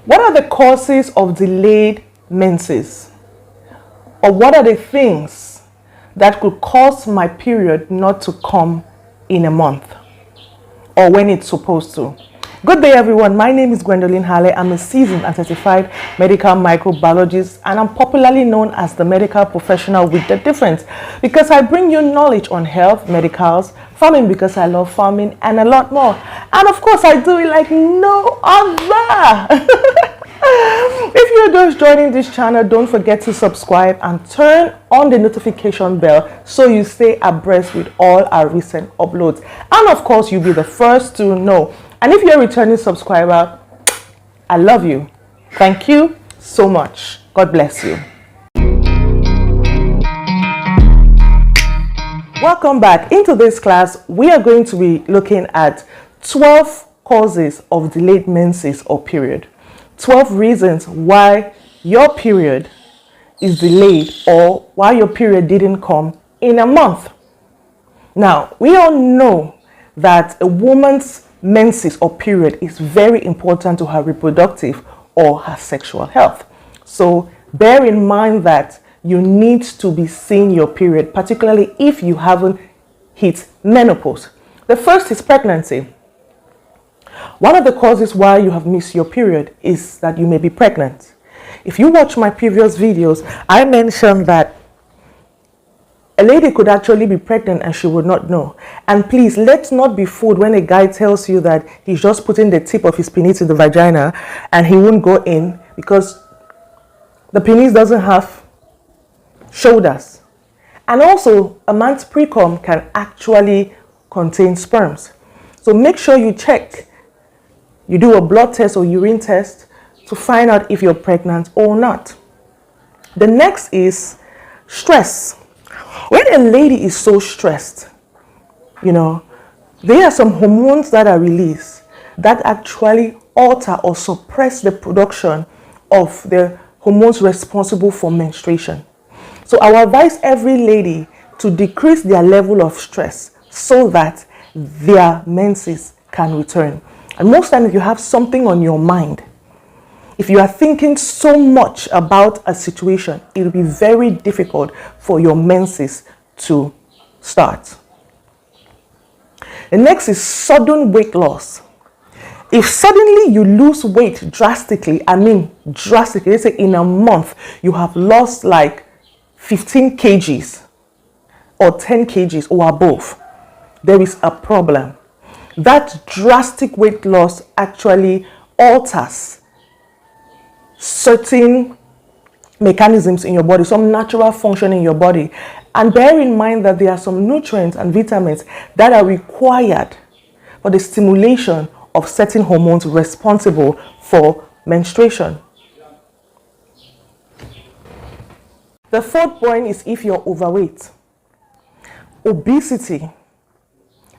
What are the causes of delayed menses? Or what are the things that could cause my period not to come in a month or when it's supposed to? Good day, everyone. My name is Gwendolyn Hale. I'm a seasoned and certified medical microbiologist, and I'm popularly known as the medical professional with the difference because I bring you knowledge on health, medicals, farming because I love farming, and a lot more. And of course, I do it like no other. If you're just joining this channel, don't forget to subscribe and turn on the notification bell so you stay abreast with all our recent uploads. And of course, you'll be the first to know. And if you're a returning subscriber, I love you. Thank you so much. God bless you. Welcome back. Into this class, we are going to be looking at 12 causes of delayed menses or period. 12 reasons why your period is delayed or why your period didn't come in a month. Now, we all know that a woman's menses or period is very important to her reproductive or her sexual health. So bear in mind that you need to be seeing your period, particularly if you haven't hit menopause. The first is pregnancy. One of the causes why you have missed your period is that you may be pregnant. If you watch my previous videos, I mentioned that a lady could actually be pregnant and she would not know. And please, let's not be fooled when a guy tells you that he's just putting the tip of his penis in the vagina and he won't go in because the penis doesn't have shoulders. And also, a man's precum can actually contain sperms. So make sure you check. You do a blood test or urine test to find out if you're pregnant or not. The next is stress. When a lady is so stressed, there are some hormones that are released that actually alter or suppress the production of the hormones responsible for menstruation. So I will advise every lady to decrease their level of stress so that their menses can return. And most times, if you have something on your mind, if you are thinking so much about a situation, it will be very difficult for your menses to start. The next is sudden weight loss. If suddenly you lose weight drastically, let's say in a month, you have lost like 15 kgs or 10 kgs or above, there is a problem. That drastic weight loss actually alters certain mechanisms in your body, some natural function in your body. And bear in mind that there are some nutrients and vitamins that are required for the stimulation of certain hormones responsible for menstruation. The fourth point is if you're overweight. Obesity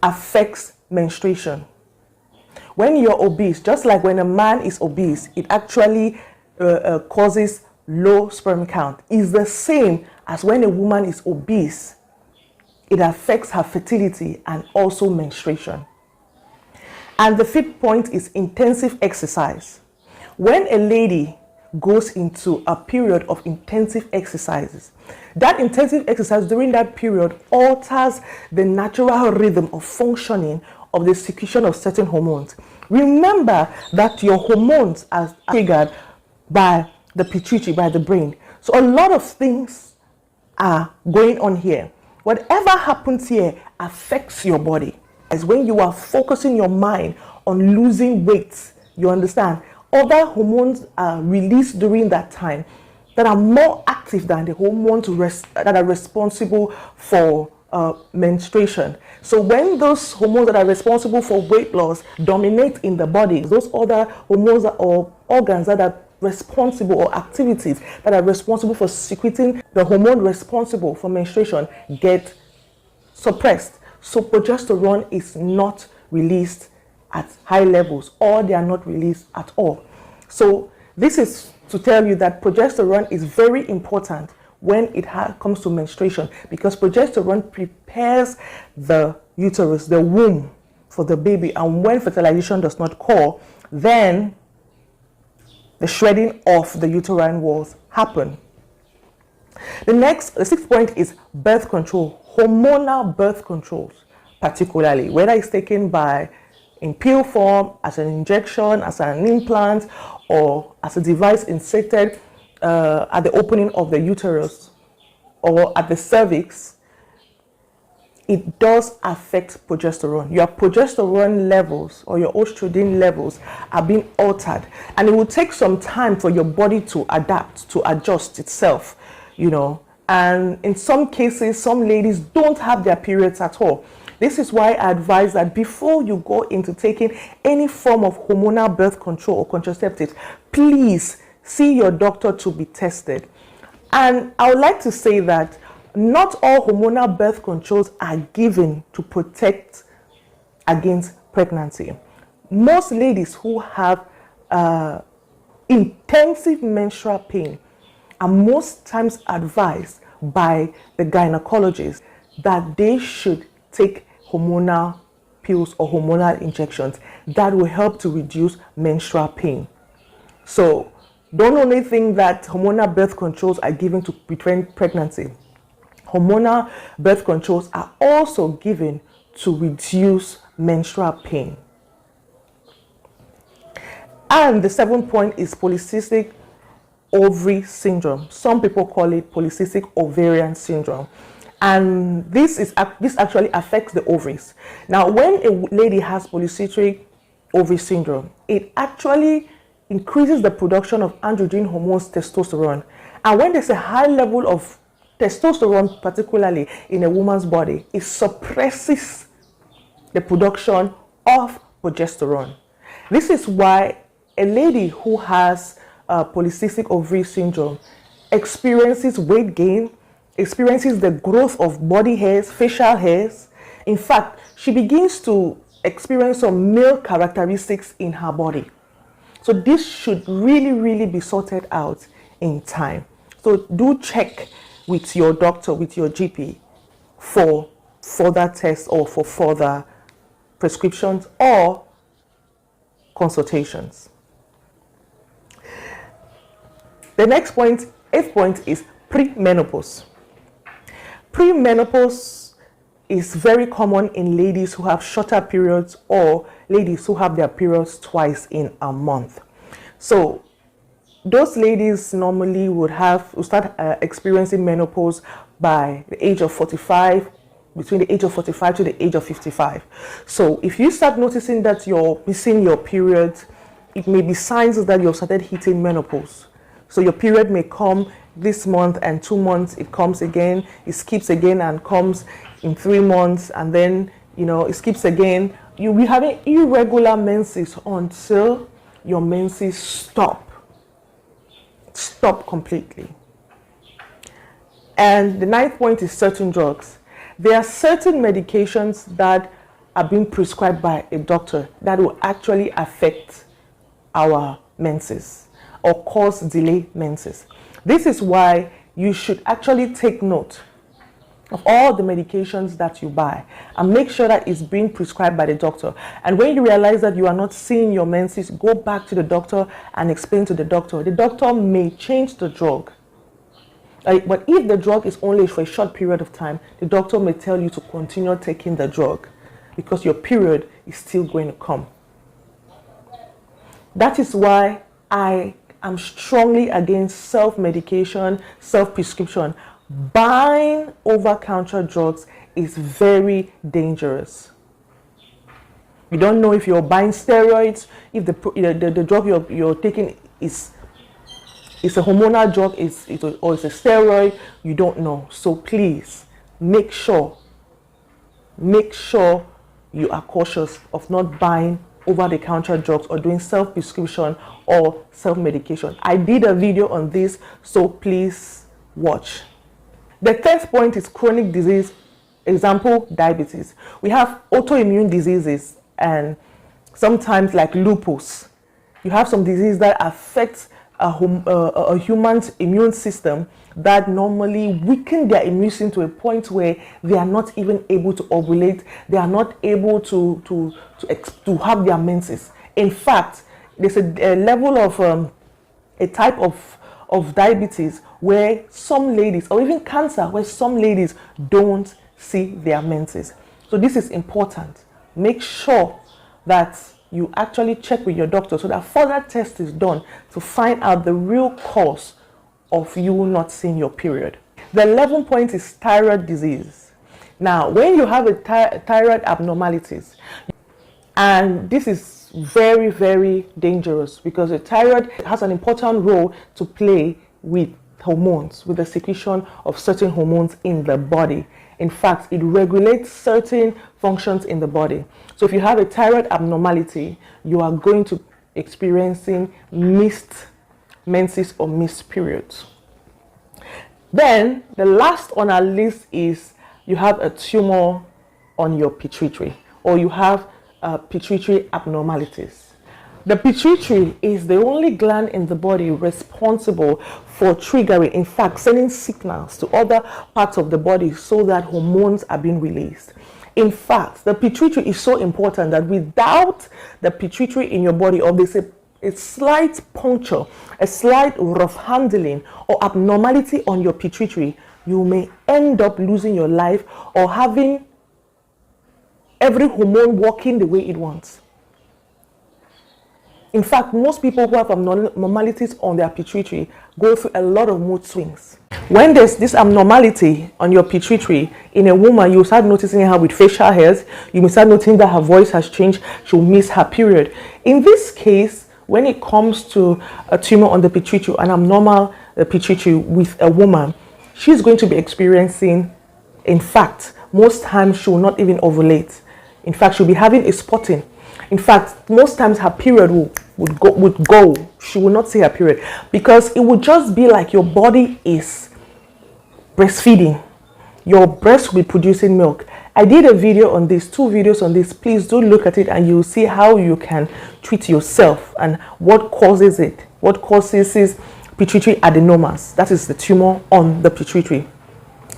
affects menstruation. When you're obese, just like when a man is obese, it actually causes low sperm count. It's the same as when a woman is obese. It affects her fertility and also menstruation. And the fifth point is intensive exercise. When a lady goes into a period of intensive exercises, that intensive exercise during that period alters the natural rhythm of functioning of the secretion of certain hormones. Remember that your hormones are triggered by the pituitary, by the brain. So a lot of things are going on here. Whatever happens here affects your body. As when you are focusing your mind on losing weight, you understand, other hormones are released during that time that are more active than the hormones that are responsible for menstruation. So when those hormones that are responsible for weight loss dominate in the body, those other hormones or organs that are responsible or activities that are responsible for secreting the hormone responsible for menstruation get suppressed. So progesterone is not released at high levels, or they are not released at all. So this is to tell you that progesterone is very important when it comes to menstruation, because progesterone prepares the uterus, the womb, for the baby. And when fertilization does not occur, then the shredding of the uterine walls happen. The sixth point is birth control, hormonal birth controls, particularly whether it's taken in pill form, as an injection, as an implant, or as a device inserted at the opening of the uterus or at the cervix. It does affect progesterone. Your progesterone levels or your estrogen levels are being altered, and it will take some time for your body to adapt, to adjust itself, and in some cases, some ladies don't have their periods at all. This is why I advise that before you go into taking any form of hormonal birth control or contraceptives, please see your doctor to be tested. And I would like to say that not all hormonal birth controls are given to protect against pregnancy. Most ladies who have intensive menstrual pain are most times advised by the gynecologist that they should take hormonal pills or hormonal injections that will help to reduce menstrual pain. So don't only think that hormonal birth controls are given to prevent pregnancy. Hormonal birth controls are also given to reduce menstrual pain. And the seventh point is polycystic ovary syndrome. Some people call it polycystic ovarian syndrome. And this actually affects the ovaries. Now, when a lady has polycystic ovary syndrome, it actually increases the production of androgen hormones, testosterone. And when there's a high level of testosterone, particularly in a woman's body, it suppresses the production of progesterone. This is why a lady who has polycystic ovary syndrome experiences weight gain, experiences the growth of body hairs, facial hairs. In fact, she begins to experience some male characteristics in her body. So this should really, really be sorted out in time. So do check with your doctor, with your GP, for further tests or for further prescriptions or consultations. The next point, eighth point, is pre-menopause. Pre-menopause is very common in ladies who have shorter periods or ladies who have their periods twice in a month. So those ladies normally would start experiencing menopause by the age of 45, between the age of 45 to the age of 55. So if you start noticing that you're missing your period, it may be signs that you've started hitting menopause. So your period may come this month, and 2 months it comes again, it skips again and comes in 3 months, and then it skips again. You'll be having irregular menses until your menses stop completely. And the ninth point is certain drugs. There are certain medications that are being prescribed by a doctor that will actually affect our menses or cause delayed menses. This is why you should actually take note of all the medications that you buy and make sure that it's being prescribed by the doctor. And when you realize that you are not seeing your menses, go back to the doctor and explain to the doctor. The doctor may change the drug. But if the drug is only for a short period of time, the doctor may tell you to continue taking the drug because your period is still going to come. That is why I am strongly against self-medication, self-prescription. Buying over-counter drugs is very dangerous. You don't know if you're buying steroids, if the drug you're taking is a hormonal drug, or it's a steroid. You don't know. So please make sure you are cautious of not buying over-the-counter drugs or doing self-prescription or self-medication. I did a video on this, so please watch. The third point is chronic disease, example, diabetes. We have autoimmune diseases, and sometimes like lupus. You have some disease that affects a human's immune system that normally weaken their immune system to a point where they are not even able to ovulate. They are not able to have their menses. In fact, there's a level of a type of diabetes where some ladies, or even cancer, where some ladies don't see their menses. So this is important. Make sure that you actually check with your doctor so that further test is done to find out the real cause of you not seeing your period. The 11th point is thyroid disease. Now, when you have a thyroid abnormalities, and this is very, very dangerous because the thyroid has an important role to play with hormones, with the secretion of certain hormones in the body. In fact, it regulates certain functions in the body. So if you have a thyroid abnormality, you are going to experiencing missed menses or missed periods. Then the last on our list is you have a tumor on your pituitary, or you have pituitary abnormalities. The pituitary is the only gland in the body responsible for triggering, in fact, sending signals to other parts of the body so that hormones are being released. In fact, the pituitary is so important that without the pituitary in your body, or there's a slight puncture, a slight rough handling or abnormality on your pituitary, you may end up losing your life or having every hormone working the way it wants. In fact, most people who have abnormalities on their pituitary go through a lot of mood swings. When there's this abnormality on your pituitary in a woman, you start noticing her with facial hairs. You may start noticing that her voice has changed. She'll miss her period. In this case, when it comes to a tumor on the pituitary, an abnormal pituitary with a woman, she's going to be experiencing, in fact, most times she will not even ovulate. In fact, she'll be having a spotting. In fact, most times her period would go. She will not see her period because it would just be like your body is breastfeeding. Your breast will be producing milk. I did a video on this, 2 videos on this. Please do look at it and you'll see how you can treat yourself and what causes it. What causes pituitary adenomas. That is the tumor on the pituitary.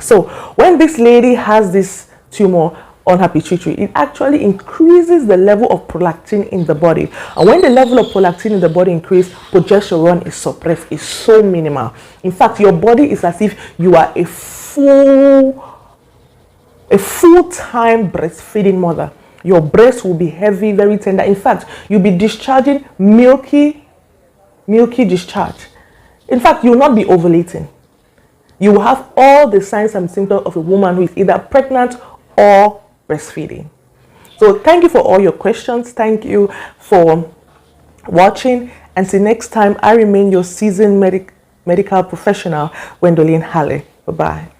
So when this lady has this tumor on her pituitary, it actually increases the level of prolactin in the body. And when the level of prolactin in the body increases, progesterone is suppressed. It's so minimal. In fact, your body is as if you are a full-time breastfeeding mother. Your breast will be heavy, very tender. In fact, you'll be discharging milky discharge. In fact, you will not be ovulating. You will have all the signs and symptoms of a woman who is either pregnant or breastfeeding. So thank you for all your questions. Thank you for watching. Until next time, I remain your seasoned medical professional, Wendoline Halle. Bye-bye.